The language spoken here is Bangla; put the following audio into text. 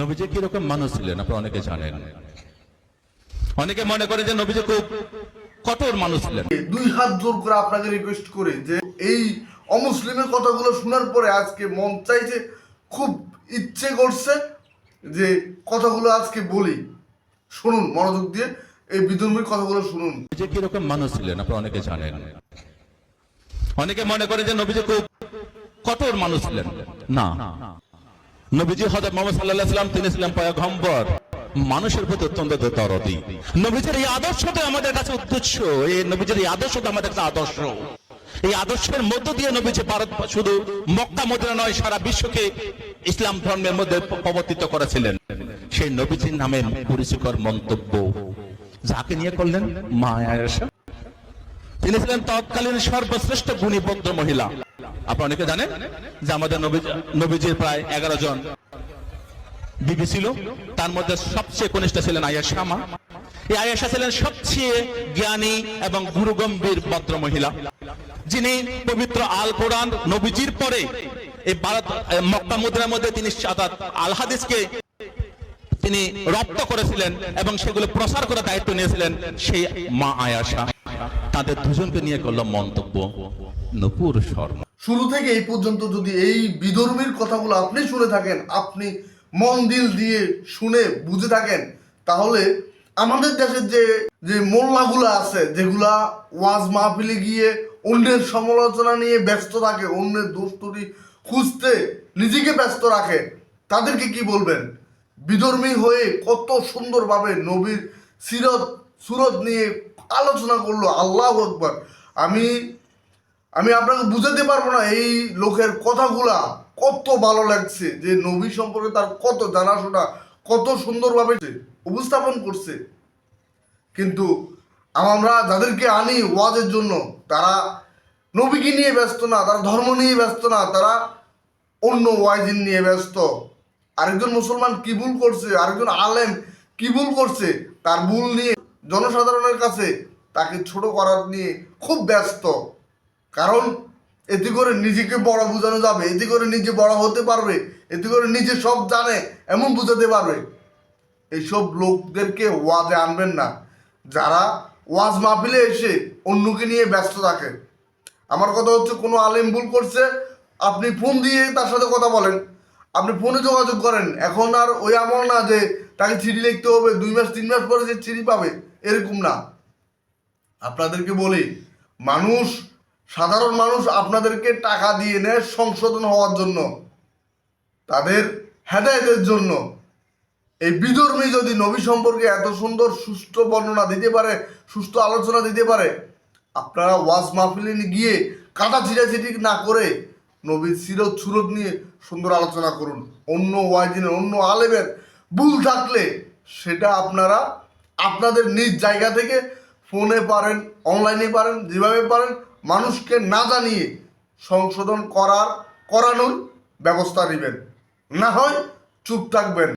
নবীজি কিরকম মানুষ ছিলেন আপনারা অনেকে জানেন। অনেকে মনে করে যে নবীজি খুব কঠোর মানুষ ছিলেন। দুই হাত জোর করে আপনাকে রিকোয়েস্ট করি যে এই অমুসলিমের কথাগুলো শোনার পরে আজকে মন চাইছে, খুব ইচ্ছে করছে যে কথাগুলো আজকে বলি। শুনুন মনোযোগ দিয়ে, এই বিধর্মীর কথাগুলো শুনুন। নবীজি কিরকম মানুষ ছিলেন আপনারা অনেকে জানেন। অনেকে মনে করে যে নবীজি খুব কঠোর মানুষ ছিলেন। না, নবীজি হযরত মুহাম্মদ সাল্লাল্লাহু আলাইহি ওয়াসাল্লাম তিনি ছিলেন পয়গম্বর, মানুষের প্রতি অত্যন্ত দরদী। নবীজির এই আদর্শটা আমাদের কাছে উদ্দেশ্য, এই নবীজির এই আদর্শটা আমাদের কাছে আদর্শ। এই আদর্শের মধ্য দিয়ে নবীজি ভারত শুধু মক্কা মদিনা নয়, সারা বিশ্বকে ইসলাম ধর্মের মধ্যে প্রবর্তিত করেছিলেন। সেই নবীজির নামে পরিচিকর মন্তব্য যাকে নিয়ে করলেন মা আয়েশা। তিনি ছিলেন তৎকালীন সর্বশ্রেষ্ঠ গুণী ভদ্র মহিলা। আপনারা অনেকে জানেন যে আমাদের নবীজির প্রায় 11 জন বিবি ছিল, তার মধ্যে সবচেয়ে কনিষ্ঠ ছিলেন আয়েশা মা। এই আয়েশা ছিলেন সবচেয়ে জ্ঞানী এবং গুরুগম্ভীর ভদ্র মহিলা, যিনি পবিত্র আল কোরআন নবীজির পরে এই ভারত মক্কা মদিনার মধ্যে তিনি আল হাদিসকে তিনি রপ্ত করেছিলেন এবং সেগুলো প্রচার করার দায়িত্ব নিয়েছিলেন সেই মা আয়েশা। তাদের দুজনকে নিয়ে করল মন্তব্য নূপুর শর্মা। শুরু থেকে এই পর্যন্ত যদি এই বিধর্মীর কথাগুলো আপনি শুনে থাকেন, আপনি মন দিল দিয়ে শুনে বুঝে থাকেন, তাহলে আমাদের দেশের যে মোল্লাগুলো আছে, যেগুলা ওয়াজ মাহফিলে গিয়ে অন্যের সমালোচনা নিয়ে ব্যস্ত থাকে, অন্যের দোষ ত্রুটি খুঁজতে নিজেকে ব্যস্ত রাখে, তাদেরকে কি বলবেন? বিধর্মী হয়ে কত সুন্দরভাবে নবীর সুরত নিয়ে আলোচনা করলো। আল্লাহু আকবার। আমি আপনাকে বুঝাতে পারবো না এই লোকের কথাগুলা কত ভালো লাগছে, যে নবী সম্পর্কে তার কত জানাশোনা, কত সুন্দরভাবে উপস্থাপন করছে। কিন্তু আমরা যাদেরকে আনি ওয়াজের জন্য, তারা নবীকে নিয়ে ব্যস্ত না, তারা ধর্ম নিয়ে ব্যস্ত না, তারা অন্য ওয়াইজিন নিয়ে ব্যস্ত। আরেকজন মুসলমান কি ভুল করছে, আরেকজন আলেম কি ভুল করছে, তার ভুল নিয়ে জনসাধারণের কাছে তাকে ছোট করার নিয়ে খুব ব্যস্ত। কারণ এতে করে নিজেকে বড় বোঝানো যাবে, এতে করে নিজে বড় হতে পারবে, এতে করে নিজে সব জানে এমন বোঝাতে পারবে। এইসব লোকদেরকে ওয়াজে আনবেন না, যারা ওয়াজ মাহফিলে এসে অন্যকে নিয়ে ব্যস্ত থাকে। আমার কথা হচ্ছে, কোনো আলেম ভুল করছে, আপনি ফোন দিয়ে তার সাথে কথা বলেন, আপনি ফোনে যোগাযোগ করেন। এখন আর ওই আমল না যে তাকে চিঠি লিখতে হবে, 2 মাস 3 মাস পরে যে চিঠি পাবে, এরকম না। আপনাদেরকে বলি, সাধারণ মানুষ আপনাদেরকে টাকা দিয়ে নেয় সংশোধন হওয়ার জন্য, তাদের হেদায়েতের জন্য। এই বিধর্মী যদি নবী সম্পর্কে এত সুন্দর সুষ্ঠু বর্ণনা দিতে পারে, সুষ্ঠু আলোচনা দিতে পারে, আপনারা ওয়াজ মাহফিলে গিয়ে কাটা ছিটাছিটি না করে নবীর সুরত নিয়ে সুন্দর আলোচনা করুন। অন্য ওয়াইজিনের, অন্য আলেমের ভুল থাকলে সেটা আপনারা আপনাদের নিজ জায়গা থেকে ফোনে পারেন, অনলাইনে পারেন, যেভাবে পারেন মানুষকে না জানিয়ে সংশোধন করানোর ব্যবস্থা নেবেন, না হয় চুপ থাকবেন।